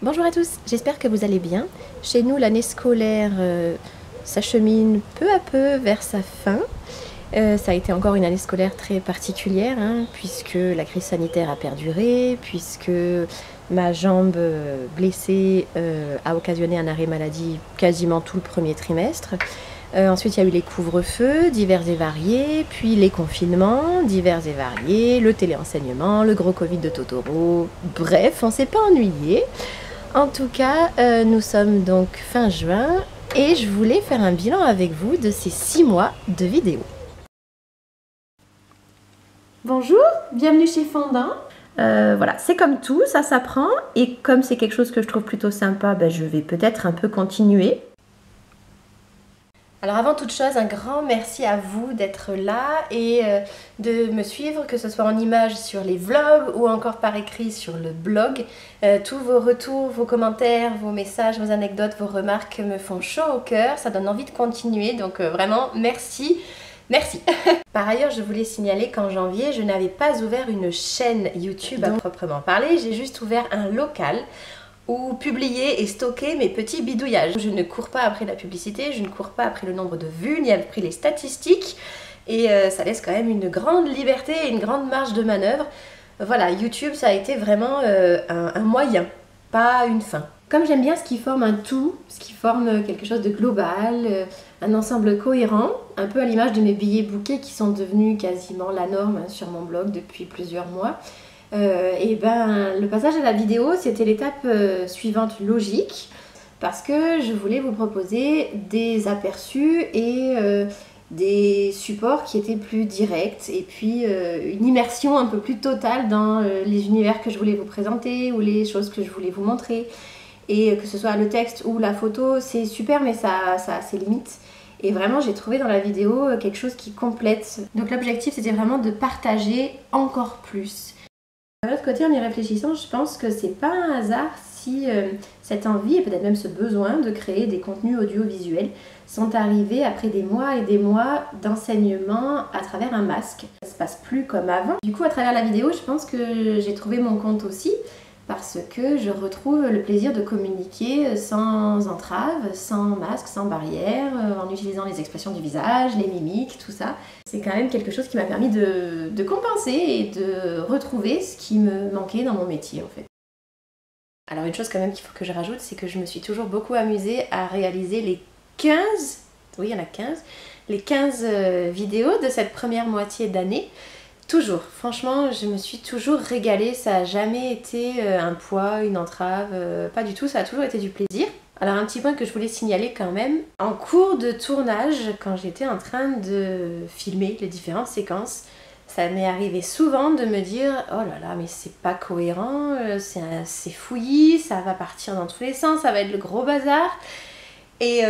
Bonjour à tous, j'espère que vous allez bien. Chez nous, l'année scolaire s'achemine peu à peu vers sa fin. Ça a été encore une année scolaire très particulière, puisque la crise sanitaire a perduré, puisque ma jambe blessée a occasionné un arrêt maladie quasiment tout le premier trimestre. Ensuite, il y a eu les couvre-feux divers et variés, puis les confinements divers et variés, le téléenseignement, le gros Covid de Totoro. Bref, on ne s'est pas ennuyé. En tout cas, nous sommes donc fin juin et je voulais faire un bilan avec vous de ces 6 mois de vidéos. Bonjour, bienvenue chez Fondant. Voilà, c'est comme tout, ça s'apprend et comme c'est quelque chose que je trouve plutôt sympa, je vais peut-être un peu continuer. Alors avant toute chose, un grand merci à vous d'être là et de me suivre, que ce soit en images sur les vlogs ou encore par écrit sur le blog. Tous vos retours, vos commentaires, vos messages, vos anecdotes, vos remarques me font chaud au cœur, ça donne envie de continuer, donc vraiment merci. Merci. Par ailleurs, je voulais signaler qu'en janvier, je n'avais pas ouvert une chaîne YouTube à proprement parler, j'ai juste ouvert un local ou publier et stocker mes petits bidouillages. Je ne cours pas après la publicité, je ne cours pas après le nombre de vues, ni après les statistiques, et ça laisse quand même une grande liberté et une grande marge de manœuvre. Voilà, YouTube, ça a été vraiment un moyen, pas une fin. Comme j'aime bien ce qui forme un tout, ce qui forme quelque chose de global, un ensemble cohérent, un peu à l'image de mes billets bouquets qui sont devenus quasiment la norme sur mon blog depuis plusieurs mois, le passage à la vidéo, c'était l'étape suivante logique, parce que je voulais vous proposer des aperçus et des supports qui étaient plus directs, et puis une immersion un peu plus totale dans les univers que je voulais vous présenter ou les choses que je voulais vous montrer. Et que ce soit le texte ou la photo, c'est super, mais ça a ses limites. Et vraiment, j'ai trouvé dans la vidéo quelque chose qui complète. Donc l'objectif, c'était vraiment de partager encore plus. De l'autre côté, en y réfléchissant, je pense que c'est pas un hasard si cette envie et peut-être même ce besoin de créer des contenus audiovisuels sont arrivés après des mois et des mois d'enseignement à travers un masque. Ça se passe plus comme avant. Du coup, à travers la vidéo, je pense que j'ai trouvé mon compte aussi, parce que je retrouve le plaisir de communiquer sans entrave, sans masque, sans barrière, en utilisant les expressions du visage, les mimiques, tout ça. C'est quand même quelque chose qui m'a permis de compenser et de retrouver ce qui me manquait dans mon métier en fait. Alors une chose quand même qu'il faut que je rajoute, c'est que je me suis toujours beaucoup amusée à réaliser les 15, oui il y en a 15, les 15 vidéos de cette première moitié d'année. Toujours, franchement, je me suis toujours régalée, ça n'a jamais été un poids, une entrave, pas du tout, ça a toujours été du plaisir. Alors un petit point que je voulais signaler quand même, en cours de tournage, quand j'étais en train de filmer les différentes séquences, ça m'est arrivé souvent de me dire « Oh là là, mais c'est pas cohérent, c'est fouillis, ça va partir dans tous les sens, ça va être le gros bazar ». Et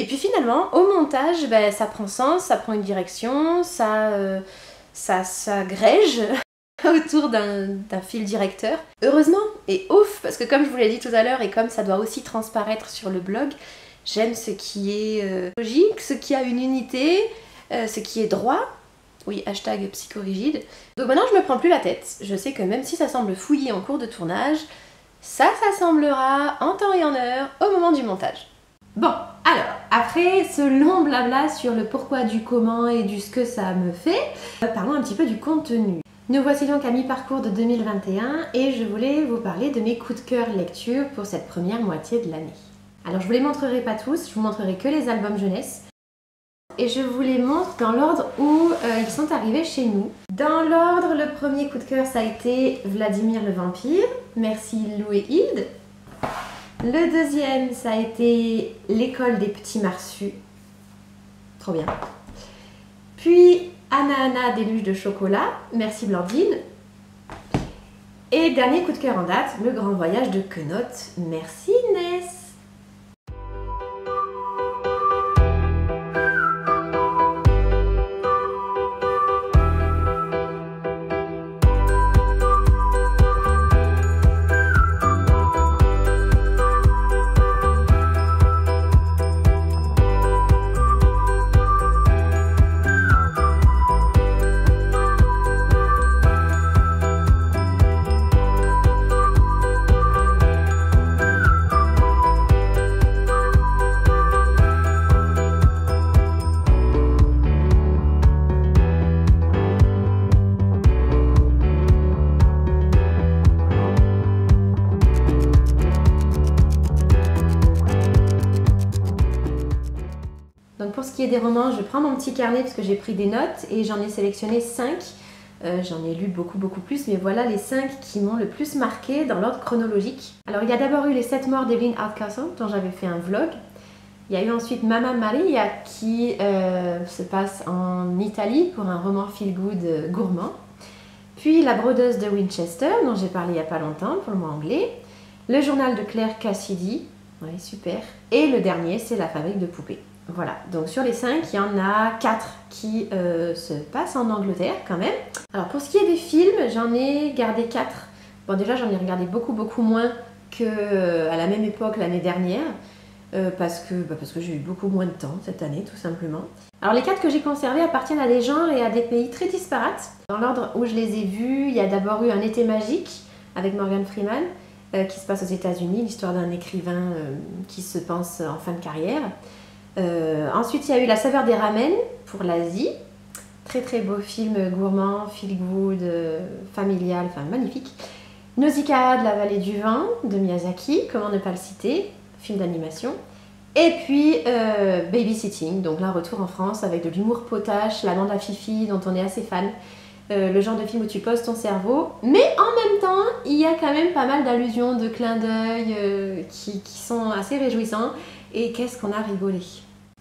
puis finalement, au montage, ça prend sens, ça prend une direction, ça s'agrège autour d'un fil directeur. Heureusement et ouf, parce que comme je vous l'ai dit tout à l'heure et comme ça doit aussi transparaître sur le blog, j'aime ce qui est logique, ce qui a une unité, ce qui est droit. Oui, hashtag psychorigide. Donc maintenant je me prends plus la tête. Je sais que même si ça semble fouillé en cours de tournage, ça s'assemblera en temps et en heure au moment du montage. Bon, alors, après ce long blabla sur le pourquoi du comment et du ce que ça me fait, parlons un petit peu du contenu. Nous voici donc à mi-parcours de 2021 et je voulais vous parler de mes coups de cœur lecture pour cette première moitié de l'année. Alors je vous les montrerai pas tous, je vous montrerai que les albums jeunesse et je vous les montre dans l'ordre où ils sont arrivés chez nous. Dans l'ordre, le premier coup de cœur ça a été Vladimir le Vampire, merci Lou et Hilde. Le deuxième, ça a été l'école des petits Marsus. Trop bien. Puis, Anna Anna, déluge de chocolat. Merci Blandine. Et dernier coup de cœur en date, le grand voyage de Quenotte. Merci Inès. pour ce qui est des romans, je prends mon petit carnet parce que j'ai pris des notes et j'en ai sélectionné 5. J'en ai lu beaucoup plus, mais voilà les 5 qui m'ont le plus marqué dans l'ordre chronologique. Alors il y a d'abord eu les 7 morts d'Evelyn Hardcastle, dont j'avais fait un vlog. Il y a eu ensuite Mamma Maria qui se passe en Italie pour un roman feel-good gourmand. Puis La brodeuse de Winchester, dont j'ai parlé il n'y a pas longtemps pour le mot anglais. Le journal de Claire Cassidy, ouais, super. Et le dernier, c'est La fabrique de poupées. Voilà, donc sur les 5, il y en a 4 qui se passent en Angleterre quand même. Alors pour ce qui est des films, j'en ai gardé 4. Bon déjà j'en ai regardé beaucoup moins qu'à la même époque l'année dernière. Parce que j'ai eu beaucoup moins de temps cette année tout simplement. Alors les 4 que j'ai conservés appartiennent à des genres et à des pays très disparates. Dans l'ordre où je les ai vus, il y a d'abord eu Un été magique avec Morgan Freeman qui se passe aux États-Unis, l'histoire d'un écrivain qui se pense en fin de carrière. Ensuite il y a eu La saveur des ramen pour l'Asie, très beau film gourmand, feel good, familial, enfin magnifique. Nausicaa de la vallée du vent de Miyazaki, comment ne pas le citer, film d'animation. Et puis Babysitting, donc là retour en France avec de l'humour potache, la bande à Fifi dont on est assez fan. Le genre de film où tu poses ton cerveau, mais en même temps il y a quand même pas mal d'allusions, de clins d'œil qui sont assez réjouissants, et qu'est-ce qu'on a rigolé.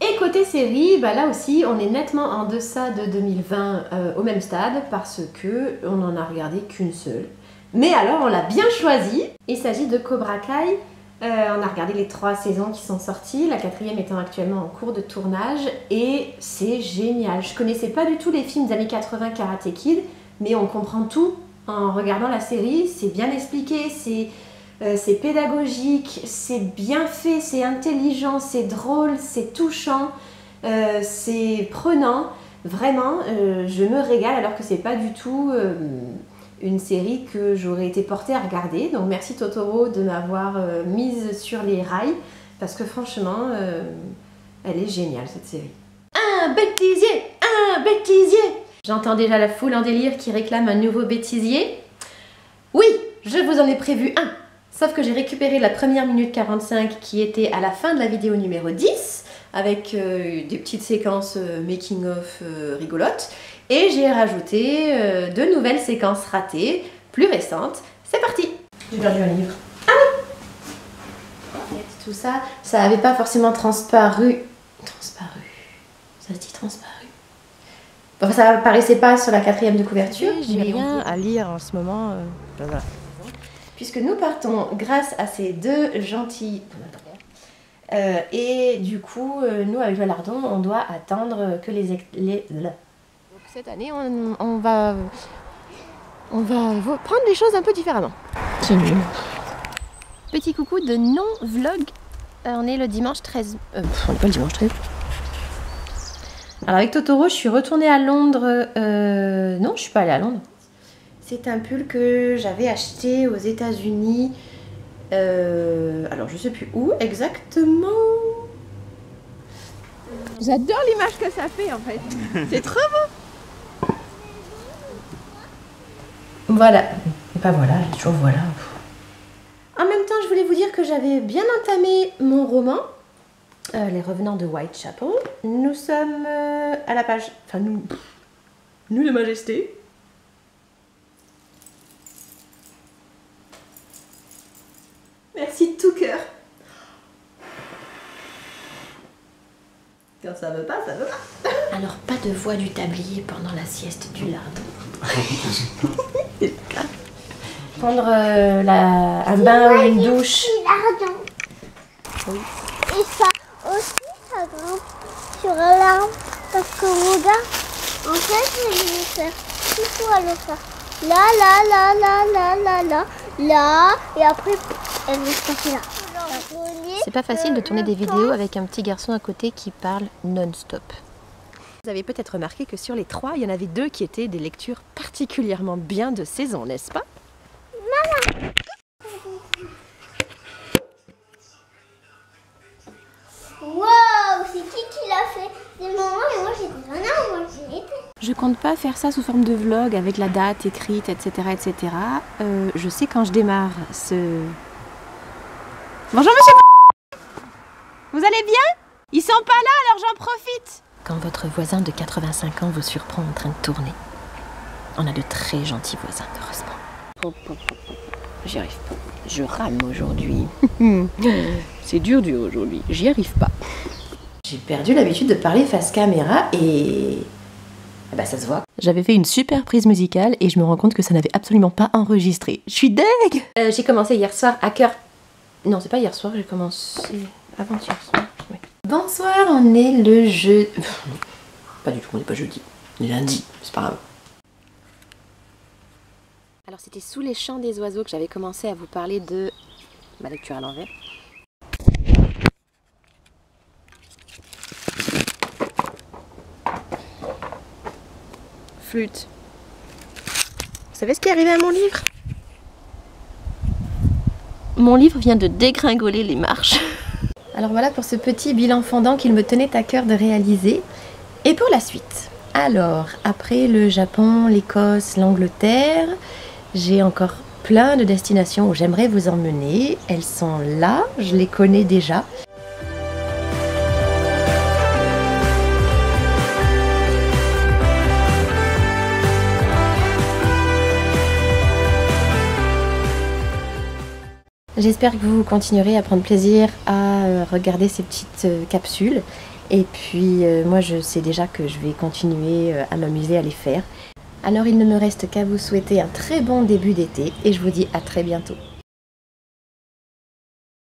Et côté série, bah là aussi on est nettement en deçà de 2020 au même stade parce que on n'en a regardé qu'une seule. Mais alors on l'a bien choisi, il s'agit de Cobra Kai. On a regardé les 3 saisons qui sont sorties, la 4e étant actuellement en cours de tournage, et c'est génial. Je connaissais pas du tout les films des années 80 Karate Kid, mais on comprend tout en regardant la série, c'est bien expliqué, c'est pédagogique, c'est bien fait, c'est intelligent, c'est drôle, c'est touchant, c'est prenant. Vraiment, je me régale alors que c'est pas du tout une série que j'aurais été portée à regarder. Donc merci Totoro de m'avoir mise sur les rails parce que franchement, elle est géniale cette série. Un bêtisier! Un bêtisier! J'entends déjà la foule en délire qui réclame un nouveau bêtisier. Oui, je vous en ai prévu un! Sauf que j'ai récupéré la première minute 45 qui était à la fin de la vidéo numéro 10 avec des petites séquences making-of rigolotes. Et j'ai rajouté 2 nouvelles séquences ratées, plus récentes. C'est parti! J'ai perdu un livre. Ah oui! Tout ça, ça n'avait pas forcément transparu. Transparu. Ça se dit transparu. Bon, ça apparaissait pas sur la 4e de couverture. J'ai rien à lire en ce moment. Voilà. Puisque nous partons grâce à ces 2 gentils... et du coup, nous avec Valardon, on doit attendre que les... Donc cette année, on va prendre les choses un peu différemment. C'est nul. Petit coucou de non-vlog. On est le dimanche 13... on n'est pas le dimanche 13. Alors avec Totoro, je suis retournée à Londres... non, je suis pas allée à Londres. C'est un pull que j'avais acheté aux États-Unis. Alors je sais plus où exactement. J'adore l'image que ça fait en fait. C'est trop beau. Voilà. Et pas voilà, toujours voilà. En même temps, je voulais vous dire que j'avais bien entamé mon roman, Les Revenants de Whitechapel. Nous sommes à la page... Enfin, nous de Majesté. Merci de tout cœur. Quand ça veut pas, ça veut pas. Alors, pas de voix du tablier pendant la sieste du lardon. Prendre un bain ou une douche. Oui. Et ça aussi, ça grimpe sur l'arbre. Parce que regarde, en fait, je vais faire. Il faut aller faire. Là. Et après, elle va se passer là. C'est pas facile de tourner des vidéos avec un petit garçon à côté qui parle non-stop. Vous avez peut-être remarqué que sur les 3, il y en avait 2 qui étaient des lectures particulièrement bien de saison, n'est-ce pas? Maman. Wow, c'est qui l'a fait? Des moments, mais moi j'étais un an, moi j'y étais. Je compte pas faire ça sous forme de vlog avec la date écrite, etc. etc. Je sais quand je démarre ce... Bonjour monsieur. Vous allez bien? Ils sont pas là, alors j'en profite. Quand votre voisin de 85 ans vous surprend en train de tourner. On a de très gentils voisins, heureusement. J'y arrive pas. Je rame aujourd'hui. C'est dur aujourd'hui. J'y arrive pas. J'ai perdu l'habitude de parler face caméra et... bah ça se voit. J'avais fait une super prise musicale et je me rends compte que ça n'avait absolument pas enregistré. Je suis deg. J'ai commencé hier soir à cœur... Non, c'est pas hier soir, j'ai commencé avant-hier soir. Oui. Bonsoir, on est le jeudi... Pas du tout, on n'est pas jeudi. On est lundi, c'est pas grave. Alors c'était sous les chants des oiseaux que j'avais commencé à vous parler de ma lecture à l'envers. Flûte. Vous savez ce qui est arrivé à mon livre? Mon livre vient de dégringoler les marches. Alors voilà pour ce petit bilan fondant qu'il me tenait à cœur de réaliser. Et pour la suite. Alors, après le Japon, l'Écosse, l'Angleterre, j'ai encore plein de destinations où j'aimerais vous emmener. Elles sont là, je les connais déjà. J'espère que vous continuerez à prendre plaisir à regarder ces petites capsules. Et puis moi je sais déjà que je vais continuer à m'amuser à les faire. Alors il ne me reste qu'à vous souhaiter un très bon début d'été et je vous dis à très bientôt.